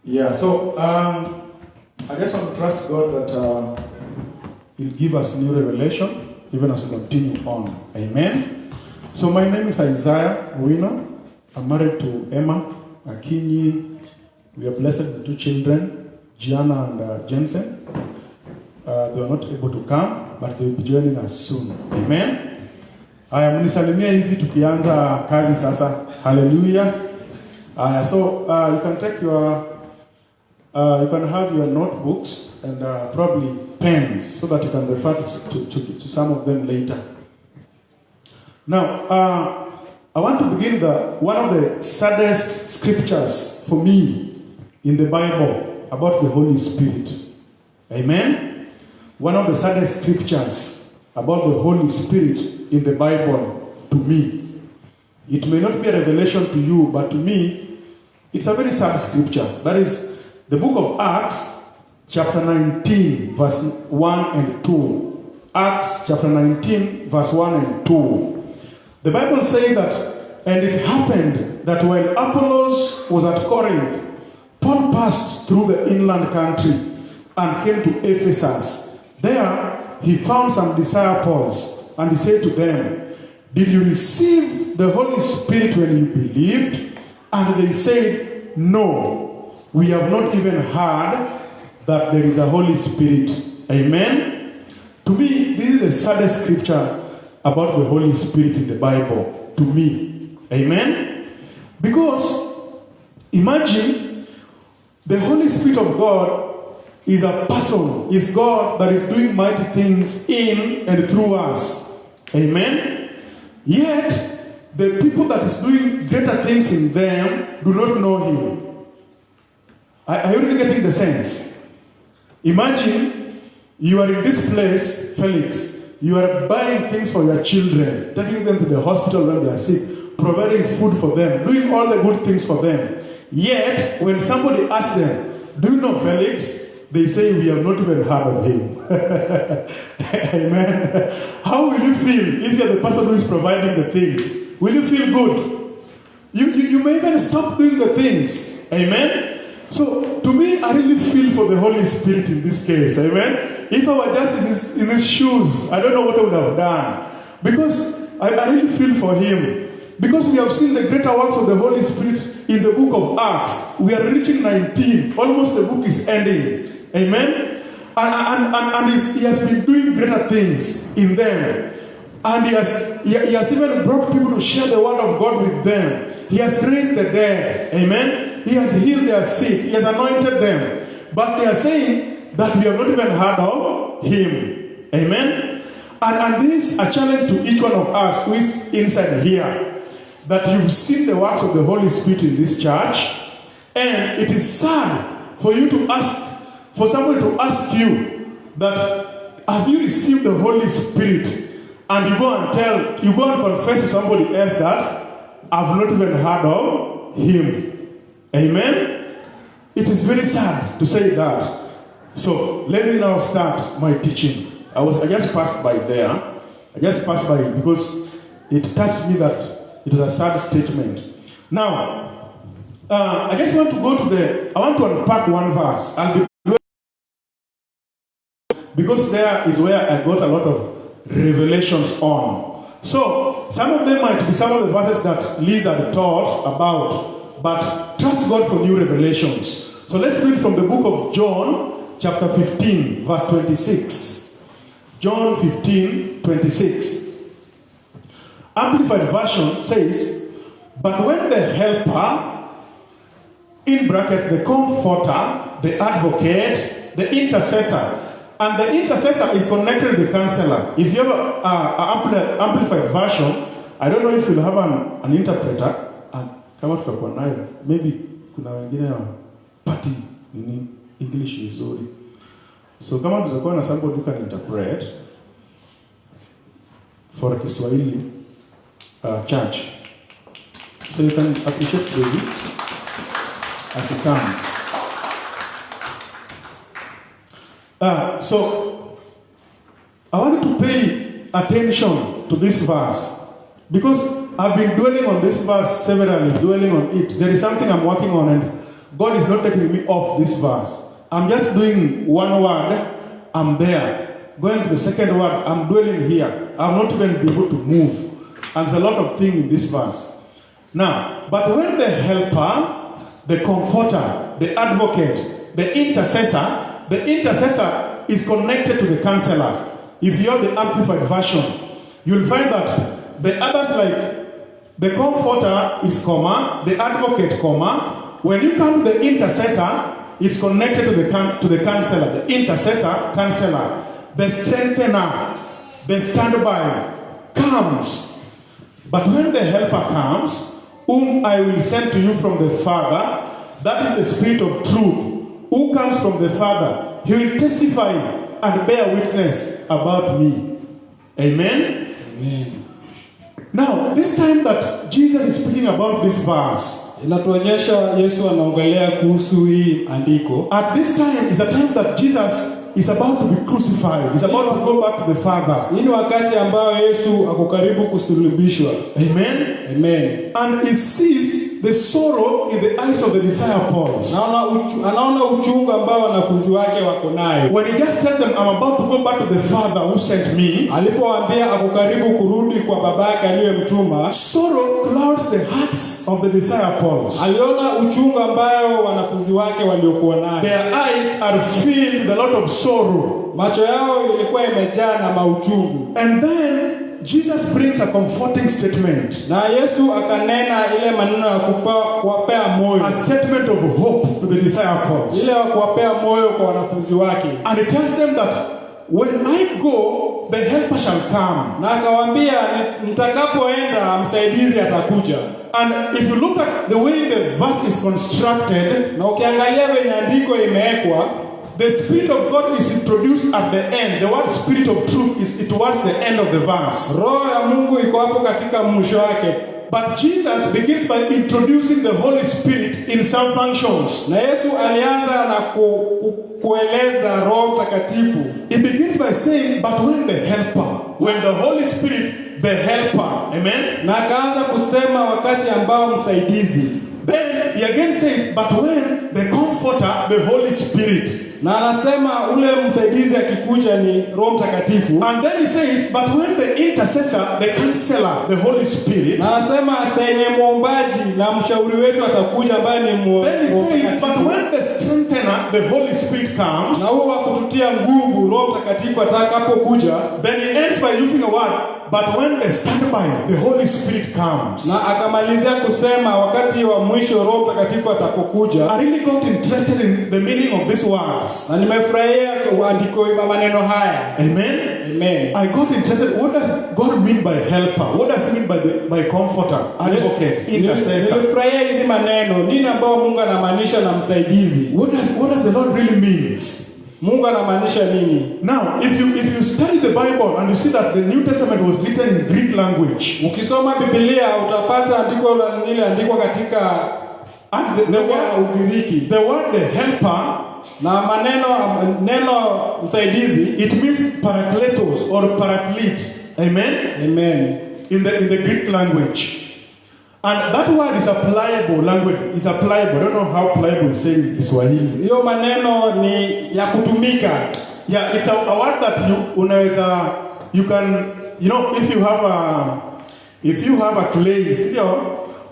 Yeah, so I just want to trust God that He'll give us new revelation even as we continue on. Amen. So my name is Isaiah Owino. I'm married to Emma Akinyi. We are blessed with two children, Gianna and Jensen. They were not able to come, but they'll be joining us soon. Amen. Mnisalimia hivi tukianza kazi sasa. Hallelujah. So you can take your you can have your notebooks and probably pens so that you can refer to some of them later. Now, I want to begin one of the saddest scriptures for me in the Bible about the Holy Spirit. Amen? One of the saddest scriptures about the Holy Spirit in the Bible to me. It may not be a revelation to you, but to me, it's a very sad scripture. That is the book of Acts, chapter 19, verse 1 and 2. Acts, chapter 19, verse 1 and 2. The Bible says that, and it happened that when Apollos was at Corinth, Paul passed through the inland country and came to Ephesus. There he found some disciples, and he said to them, "Did you receive the Holy Spirit when you believed?" And they said, "No. We have not even heard that there is a Holy Spirit." Amen? To me, this is the saddest scripture about the Holy Spirit in the Bible. To me. Amen? Because, imagine, the Holy Spirit of God is a person, is God that is doing mighty things in and through us. Amen? Yet, the people that is doing greater things in them do not know Him. Are you really getting the sense? Imagine you are in this place, Felix. You are buying things for your children, taking them to the hospital when they are sick, providing food for them, doing all the good things for them. Yet, when somebody asks them, "Do you know Felix?" they say, "We have not even heard of him." Amen. How will you feel if you're the person who is providing the things? Will you feel good? You may even stop doing the things. Amen. So, to me, I really feel for the Holy Spirit in this case. Amen. If I were just in his shoes, I don't know what I would have done. Because I really feel for him. Because we have seen the greater works of the Holy Spirit in the book of Acts. We are reaching 19. Almost the book is ending. Amen. And he has been doing greater things in them. And he has even brought people to share the word of God with them. He has raised the dead. Amen. He has healed their sick. He has anointed them. But they are saying that we have not even heard of him. Amen. And this is a challenge to each one of us who is inside here. That you've seen the works of the Holy Spirit in this church. And it is sad for you to ask, for somebody to ask you that, have you received the Holy Spirit? And you go and confess to somebody else that, I've not even heard of him. Amen? It is very sad to say that. So, let me now start my teaching. I just passed by there. I just passed by because it touched me that it was a sad statement. Now, I just want to I want to unpack one verse. Because there is where I got a lot of revelations on. So, some of them might be some of the verses that Liz had taught about. But trust God for new revelations. So let's read from the book of John, chapter 15, verse 26. John 15, 26. Amplified Version says, "But when the helper," in bracket, the comforter, the advocate, the intercessor, and the intercessor is connected to the counselor. If you have an Amplified Version, I don't know if you'll have an interpreter. Kama tutakuwa nayo, maybe kuna wengine pati in English vizuri. So kama tutakuwa na somebody who can interpret for Kiswahili church, so you can appreciate David as he comes. So I want to pay attention to this verse because I've been dwelling on this verse severally, dwelling on it. There is something I'm working on, and God is not taking me off this verse. I'm just doing one word, I'm there. Going to the second word, I'm dwelling here. I'm not even able to move. And there's a lot of things in this verse. Now, but when the helper, the comforter, the advocate, the intercessor is connected to the counselor. If you have the amplified version, you'll find that the others, like the comforter is comma, the advocate comma. When you come to the intercessor, it's connected to the counselor. The intercessor, counselor, the strengthener, the standby comes. But when the helper comes, whom I will send to you from the Father, that is the Spirit of truth, who comes from the Father. He will testify and bear witness about me. Amen? Amen. Now, this time that Jesus is speaking about this verse, inatuonyesha Yesu anaongelea kuhusu hii andiko. At this time is a time that Jesus is about to be crucified. He's about to go back to the Father. Hii ni wakati ambao Yesu ako karibu kusulubishwa. Amen. Amen. And he sees the sorrow in the eyes of the disciples. Anaona uchungu ambao wanafunzi wake wako nayo. When he just told them, I'm about to go back to the Father who sent me. Alipowaambia ako karibu kurudi kwa babake aliyemtuma. Sorrow clouds the hearts of the disciples. Aliona uchungu ambao wanafunzi wake waliokuwa nayo. Their eyes are filled with a lot of sorrow. Macho yao ilikuwa imejaa na mauchungu. And then Jesus brings a comforting statement. Na Yesu akanena ile maneno ya kuwapea moyo. A statement of hope to the disciples. Ile ya kuwapea moyo kwa wanafunzi wake. And he tells them that when I go, the helper shall come. Na akawaambia mtakapoenda msaidizi atakuja. And if you look at the way the verse is constructed, na ukiangalia venye andiko imewekwa, the Spirit of God is introduced at the end. The word Spirit of truth is towards the end of the verse. Roho ya Mungu iko hapo katika mwisho wake. But Jesus begins by introducing the Holy Spirit in some functions. Na Yesu alianza na kueleza Roho Mtakatifu. He begins by saying, but when the helper, when the Holy Spirit, the helper, amen? Na akaanza kusema wakati ambao msaidizi. Then he again says, but when the comforter, the Holy Spirit. Na anasema ule msaidizi akikuja ni Roho Mtakatifu. And then he says, but when the intercessor, the counselor, the Holy Spirit. Na anasema senye muombaji na mshauri wetu atakuja ambaye ni Then he says, but when the strengthener, the Holy Spirit comes. Na huwa kututia nguvu Roho Mtakatifu atakapokuja. Then he ends by using a word, but when the standby, the Holy Spirit comes. Na akamalizia kusema wakati wa mwisho Roho Mtakatifu atapokuja. I really got interested in the meaning of these words. Na nimefurahia andiko maneno haya. Amen. Amen. I got interested. What does God mean by helper? What does he mean by comforter, advocate, intercessor? Nimefurahia hizi maneno. Nini ambao Mungu anamaanisha na msaidizi? What does the Lord really means? Mungu anamaanisha nini? Now, if you study the Bible and you see that the New Testament was written in Greek language. Ukisoma Biblia utapata andiko lile andikwa katika Ugiriki. The word the helper, na neno msaidizi, it means parakletos or paraclete. Amen. Amen. In the Greek language. And that word is a pliable language. It's a pliable. I don't know how pliable is saying in Swahili. Hiyo maneno ni ya kutumika. Yeah, it's a word that you can, you know, if you have a clay,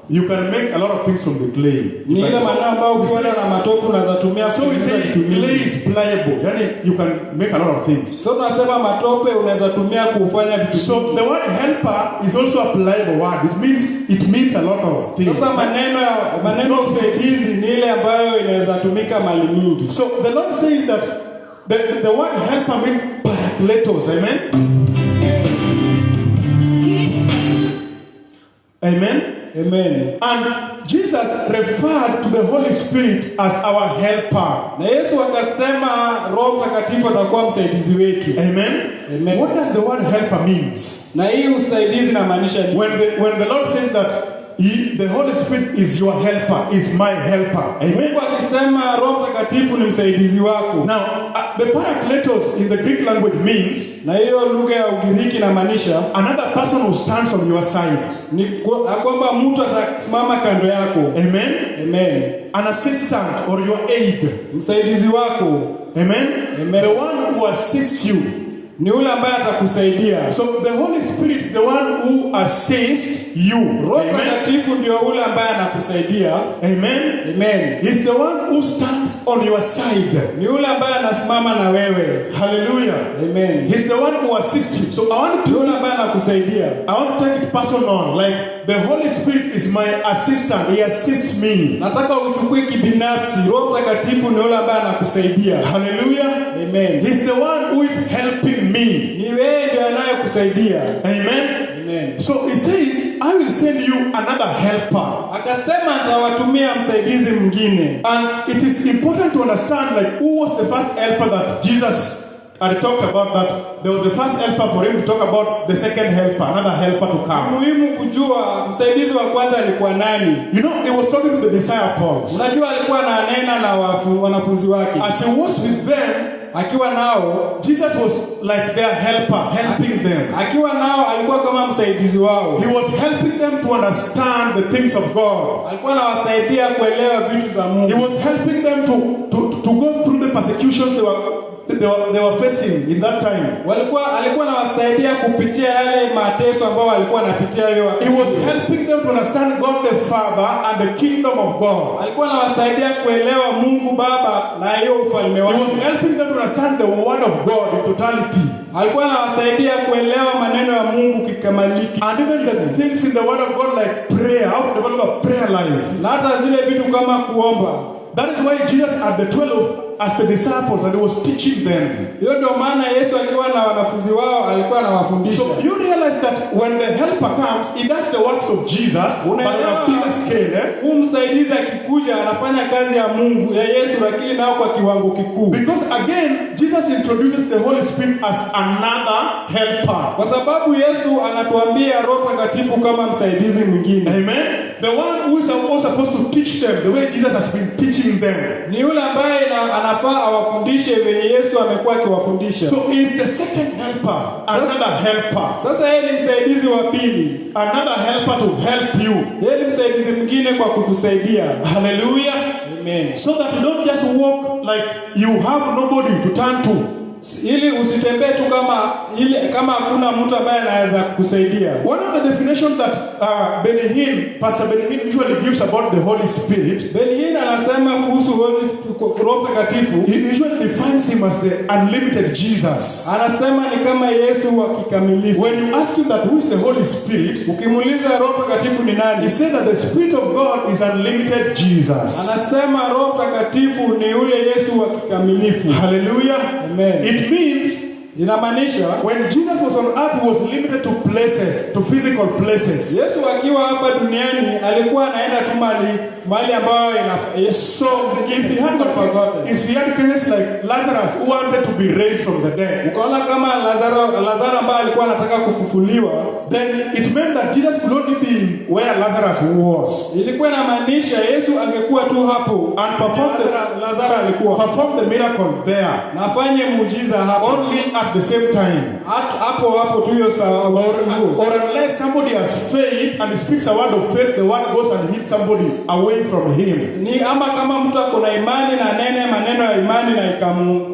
you can make a lot of things from the clay. Ni ile maneno ambayo ukiwa na matope unaweza tumia. So we say clay is pliable. Yani you can make a lot of things. So tunasema matope unaweza tumia kufanya vitu. So the word helper is also a pliable word. It means a lot of things. Sasa maneno msaidizi ni ile ambayo inaweza tumika mali mingi. So the Lord says that the word helper means parakletos. Amen. Amen. Amen. And Jesus referred to the Holy Spirit as our helper. Na Yesu akasema Roho Mtakatifu atakuwa msaidizi wetu. Amen. Amen. What does the word helper means? Na hii usaidizi inamaanisha nini? When the Lord says that The Holy Spirit is your helper, is my helper. Amen. Mungu akisema Roho Mtakatifu ni msaidizi wako. Now, the Parakletos in the Greek language means, na hiyo lugha ya Ugiriki inamaanisha another person who stands on your side. Ni kwamba mtu atasimama kando yako. Amen. Amen. An assistant or your aid. Msaidizi wako. Amen. Amen. The one who assists you. Ni yule ambaye atakusaidia. So the Holy Spirit is the one who assists you. Roho Mtakatifu ndio yule ambaye anakusaidia. Amen. Amen. He's the one who stands on your side. Ni yule ambaye anasimama na wewe. Hallelujah. Amen. He's the one who assists you. So I want to yule ambaye anakusaidia. I want to take it personal. Like the Holy Spirit is my assistant. He assists me. Nataka uchukue kibinafsi. Roho Mtakatifu ni yule ambaye anakusaidia. Hallelujah. Amen. He's the one who is helping me. Ni wewe ndiye anayekusaidia. Amen. Amen. So he says, I will send you another helper. Akasema nitawatumia msaidizi mwingine. And it is important to understand like who was the first helper that Jesus had talked about, that there was the first helper for him to talk about the second helper, another helper to come. Muhimu kujua msaidizi wa kwanza alikuwa nani. You know, he was talking to the disciples. Unajua alikuwa ananena na wanafunzi wake. As he was with them, akiwa nao, Jesus was like their helper, helping them. Akiwa nao alikuwa kama msaidizi wao. He was helping them to understand the things of God. Alikuwa anawasaidia kuelewa vitu za Mungu. He was helping them to go through the persecutions they were facing in that time. Alikuwa anawasaidia kupitia yale mateso ambao walikuwa wanapitia hiyo. He was helping them to understand God the Father and the kingdom of God. Alikuwa anawasaidia kuelewa Mungu Baba na hiyo ufalme wake. He was helping them to understand the word of God in totality. Alikuwa anawasaidia kuelewa maneno ya Mungu kikamiliki. And even the things in the word of God like prayer, how to develop a prayer life. Na hata zile vitu kama kuomba. That is why Jesus had the 12 as the disciples and he was teaching them. Hiyo ndio maana Yesu akiwa na wanafunzi wao alikuwa anawafundisha. So you realize that when the helper comes, he does the works of Jesus but on a bigger scale. Msaidizi akikuja anafanya kazi ya Mungu ya Yesu lakini nao kwa kiwango kikuu. Because again, Jesus introduces the Holy Spirit as another helper. Kwa sababu Yesu anatuambia Roho Mtakatifu kama msaidizi mwingine. Amen. The one who is supposed to teach them the way Jesus has been teaching them. Ni yule ambaye anafaa awafundishe venye Yesu amekuwa akiwafundisha. So he is the second helper, another helper. Sasa yeye ni msaidizi wa pili. Another helper to help you. Yeye ni msaidizi mwingine kwa kukusaidia. Hallelujah. Amen. So that you don't just walk like you have nobody to turn to. Ili usitembee tu kama hakuna mtu ambaye anaweza kukusaidia. One of the definitions that Pastor Benny Hinn usually gives about the Holy Spirit. Benny Hinn anasema kuhusu Roho Mtakatifu. He usually defines him as the unlimited Jesus. Anasema ni kama Yesu wa kikamilifu. When you ask him that who is the Holy Spirit, ukimuuliza Roho Mtakatifu ni nani? He said that the Spirit of God is unlimited Jesus. Anasema Roho Mtakatifu ni yule Yesu wa kikamilifu. Hallelujah. Amen. It means inamaanisha when Jesus was on earth he was limited to places, to physical places. Yesu akiwa hapa duniani alikuwa anaenda tu mahali ambayo so if he had cases like Lazarus who wanted to be raised from the dead. Ukaona kama Lazaro ambaye alikuwa anataka kufufuliwa, then it meant that Jesus could only be where Lazarus was. Ilikuwa inamaanisha Yesu angekuwa tu hapo and Lazaro alikuwa perform the miracle there. Na afanye muujiza hapo only at the same time. Hapo tu hiyo sawa. Or unless somebody has faith and speaks a word of faith, the word goes and hits somebody away from him. Ni ama kama mtu akona imani na nene maneno ya imani na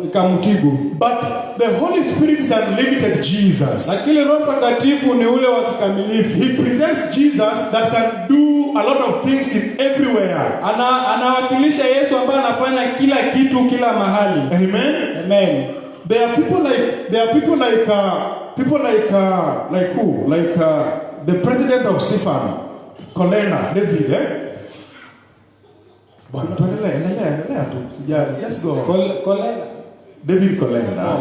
ikamutibu. But the Holy Spirit is unlimited Jesus. Lakini Roho Mtakatifu ni ule wa kikamilifu. He presents Jesus that can do a lot of things in everywhere. Anawakilisha Yesu ambaye anafanya kila kitu kila mahali. Amen. Amen. There are people like who? Like the president of Sifan, Kolena, David, Let's go. Kolena. David Kolenda.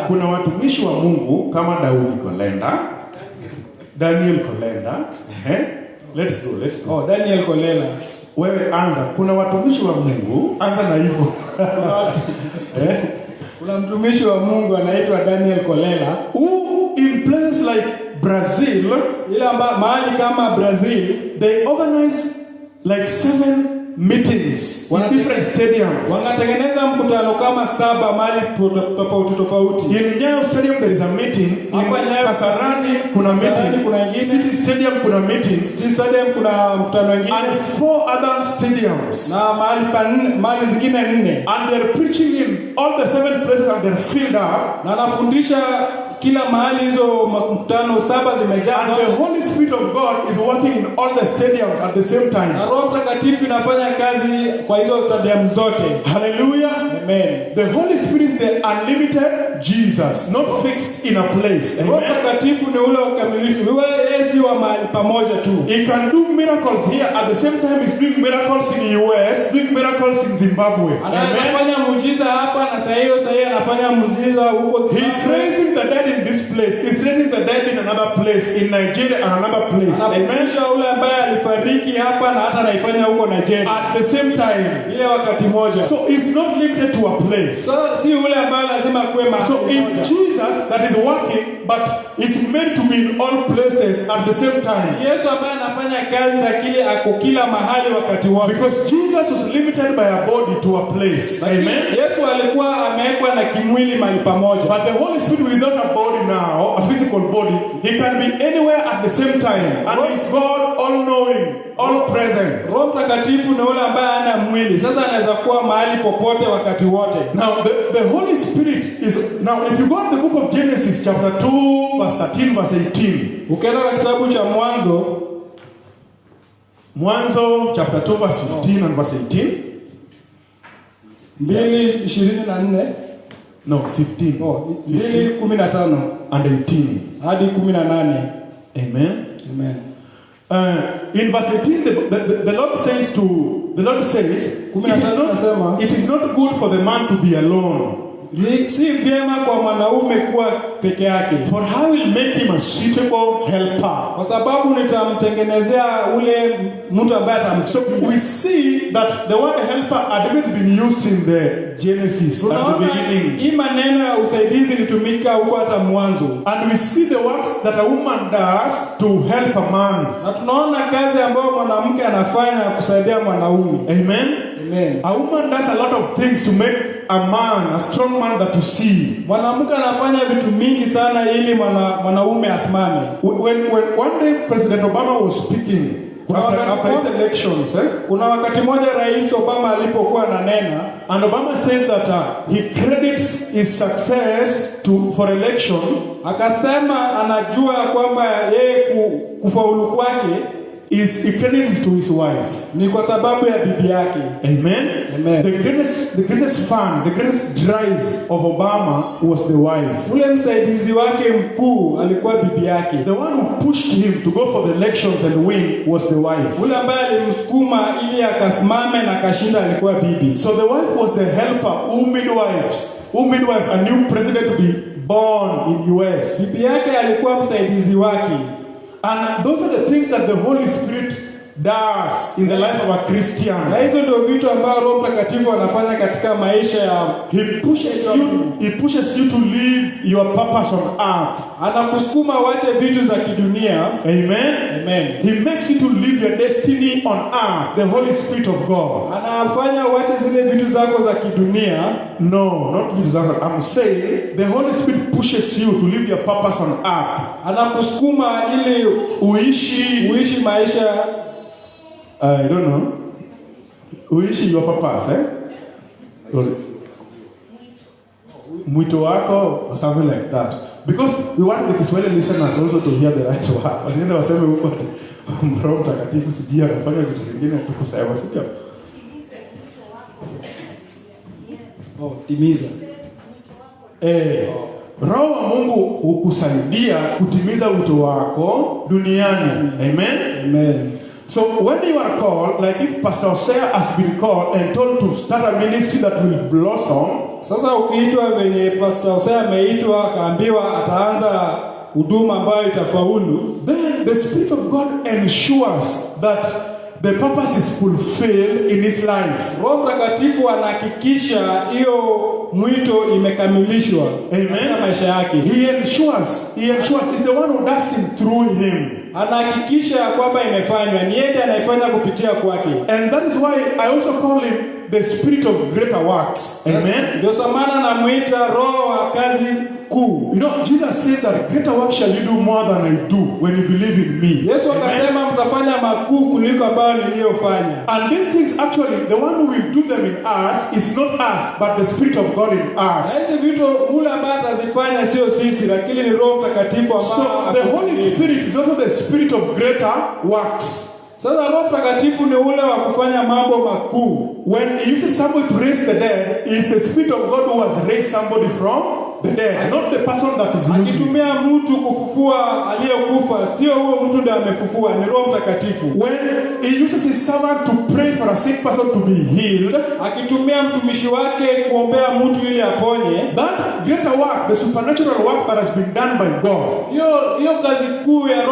Kuna watumishi wa Mungu kama Daudi Kolenda, Daniel Kolenda. Let's go. Oh, Daniel Kolenda. Wewe anza. Kuna watumishi wa Mungu, anza na hivyo. Kuna mtumishi wa Mungu anaitwa Daniel Kolenda, who in places like Brazil, mahali kama Brazil, they organize like 7 meetings in different stadiums. Wanatengeneza mkutano kama 7 mahali tofauti. In Nyayo Stadium there is a meeting. In Kasarani kuna meeting. City Stadium kuna meetings. City Stadium kuna mkutano mwingine. And 4 other stadiums. Na mahali zingine 4. And they are preaching in all the 7 places and they are filled up. Na anafundisha kila mahali hizo mkutano 7 zimejaa. And the Holy Spirit of God is working in all the stadiums at the same time. Na Roho Mtakatifu inafanya kazi kwa hizo stadium zote. Hallelujah. Amen. The Holy Spirit is the unlimited Jesus, not fixed in a place. Roho Mtakatifu ni ule ukamilifu. Yeye si wa mahali pamoja tu. He can do miracles here at the same time he's doing miracles in US, doing miracles in Zimbabwe. Anafanya muujiza hapa na sasa anafanya muujiza huko Zimbabwe. He's raising the dead in this place. He's raising the dead in another place, in Nigeria and another place. Amen. Ule ambaye alifariki hapa na hata anaifanya huko Nigeria. At the same time. Ile wakati moja. So it's not limited to a place. So si ule ambaye lazima kuwe mahali. So it's Jesus that is working, but it's meant to be in all places at the same time. Yesu ambaye anafanya kazi lakini ako kila mahali wakati wote. Because Jesus was limited by a body to a place. Amen. Yesu alikuwa amewekwa na kimwili mahali pamoja. But the Holy Spirit without a body now, a physical body, he can be anywhere at the same time. And he's God all knowing, all present. Roho Mtakatifu ni yule ambaye ana mwili. Sasa anaweza kuwa mahali popote wakati wote. Now the Holy Spirit is, now if you go to the book of Genesis chapter 2 verse 13 verse 18. Ukienda kwa kitabu cha Mwanzo chapter 2 verse 15 and verse 18. 2:24. No, 15. Oh, 2:15 and 18 hadi 18. Amen. Amen. In verse 18 the Lord says it is not good for the man to be alone. Si vyema kwa mwanaume kuwa peke yake. For I will make him a suitable helper. Kwa sababu nitamtengenezea ule mtu ambaye So we see that the word helper had even been used in the Genesis at the beginning. Hii maneno ya usaidizi ilitumika huko hata mwanzo. And we see the works that a woman does to help a man. Na tunaona kazi ambayo mwanamke anafanya kusaidia mwanaume. Amen. Amen. A woman does a lot of things to make a man, a strong man that you see. Mwanamke anafanya vitu mingi sana ili mwanaume asimame. When one day President Obama was speaking after his elections, kuna wakati moja Rais Obama alipokuwa ananena, and Obama said that he credits his success for election. Akasema anajua kwamba yeye kufaulu kwake he credits to his wife. Ni kwa sababu ya bibi yake. Amen. Amen. The greatest fun, the greatest drive of Obama was the wife. Ule msaidizi wake mkuu alikuwa bibi yake. The one who pushed him to go for the elections and win was the wife. Ule ambaye alimsukuma ili akasimame na kashinda alikuwa bibi. So the wife was the helper who midwife a new president to be born in US. Bibi yake alikuwa msaidizi wake. And those are the things that the Holy Spirit does in the life of a Christian. Na hizo ndio vitu ambavyo Roho Mtakatifu anafanya katika maisha ya He pushes you to live your purpose on earth. Anakusukuma uache vitu za kidunia. Amen. Amen. He makes you to live your destiny on earth. The Holy Spirit of God. Anafanya uache zile vitu zako za kidunia. No, not vitu zako. I'm saying the Holy Spirit pushes you to live your purpose on earth. Anakusukuma ili uishi maisha. I don't know. Uishi your purpose, mwito wako or something like that. Because we want the Kiswahili listeners also to hear the right word. Wasiende waseme huko Roho Mtakatifu sijui anafanya vitu zingine tukusema sio? Timiza. Roho wa Mungu hukusaidia kutimiza wito wako duniani. Amen. Amen. So when you are called, like if Pastor Hosea has been called and told to start a ministry that will blossom. Sasa ukiitwa venye Pastor Hosea ameitwa akaambiwa ataanza huduma ambayo itafaulu, then the Spirit of God ensures that the purpose is fulfilled in his life. Roho Mtakatifu anahakikisha hiyo mwito imekamilishwa katika maisha yake. He ensures is the one who does it through him. Anahakikisha kwamba imefanywa, ni yeye anayefanya kupitia kwake. And that is why I also call him the spirit of greater works. Amen. Ndio samana namuita roho wa kazi kuu. You know, Jesus said that greater works shall you do more than I do when you believe in me. Yesu akasema mtafanya makuu kuliko ambayo niliyofanya. And these things actually, the one who will do them in us is not us, but the Spirit of God in us. Hizi vitu ule ambaye atazifanya sio sisi, lakini ni Roho Mtakatifu ambaye. So the Holy Spirit is also the spirit of greater works. Sasa Roho Mtakatifu ni ule wa kufanya mambo makuu. When he uses somebody to raise the dead, it is the Spirit of God who has raised somebody from the dead, not the person that is using. Akitumia mtu kufufua aliyekufa, sio huo mtu ndiye amefufua, ni Roho Mtakatifu. When he uses his servant to pray for a sick person to be healed, akitumia mtumishi wake kuombea mtu ili aponye, that greater work, the supernatural work that has been done by God, hiyo kazi kuu ya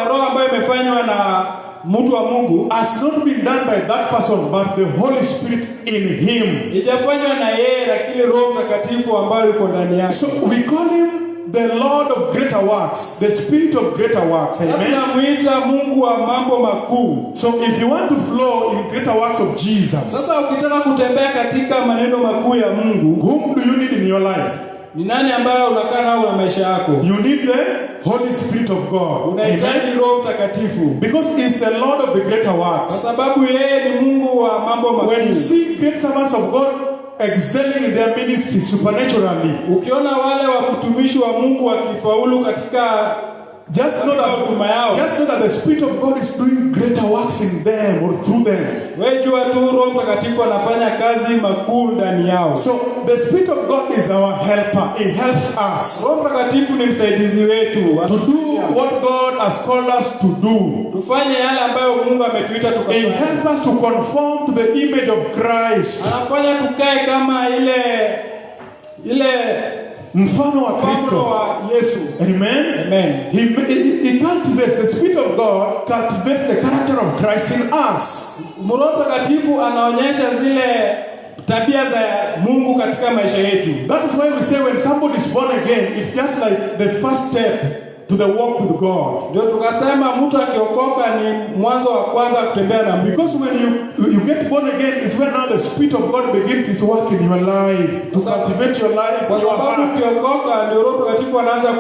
roho ambayo imefanywa na mtu wa Mungu, has not been done by that person but the Holy Spirit in him. Ijafanywa na yeye, lakini Roho Mtakatifu ambaye yuko ndani yake. So we call him the Lord of greater works, the Spirit of greater works. Amen. Tunamuita Mungu wa mambo makuu. So if you want to flow in greater works of Jesus, sasa ukitaka kutembea katika maneno makuu ya Mungu, whom do you need in your life? Ni nani ambaye unakaa nao na maisha yako? You need the Holy Spirit of God. Unahitaji Roho Mtakatifu. Because he is the Lord of the greater works. Kwa sababu yeye ni Mungu wa mambo makuu. When you see great servants of God excelling in their ministry supernaturally, ukiona wale watumishi wa Mungu wakifaulu katika just know that the Spirit of God is doing greater works in them or through them. Wewe jua tu Roho Mtakatifu anafanya kazi makuu ndani yao. So the Spirit of God is our helper. He helps us. Roho Mtakatifu ni msaidizi wetu. To do what God has called us to do. Tufanye yale ambayo Mungu ametuita tukafanye. He helps us to conform to the image of Christ. Anafanya tukae kama ile mfano wa Kristo wa Yesu. Amen. Amen. He cultivates, the Spirit of God cultivates the character of Christ in us. Roho Mtakatifu anaonyesha zile tabia za Mungu katika maisha yetu. That is why we say when somebody is born again, it's just like the first step to the walk with God. Ndio tukasema mtu akiokoka ni mwanzo wa kwanza kutembea na Mungu. Because when you get born again is when now the Spirit of God begins his work in your life to cultivate your life. Kwa sababu ukiokoka ndio Roho Mtakatifu anaanza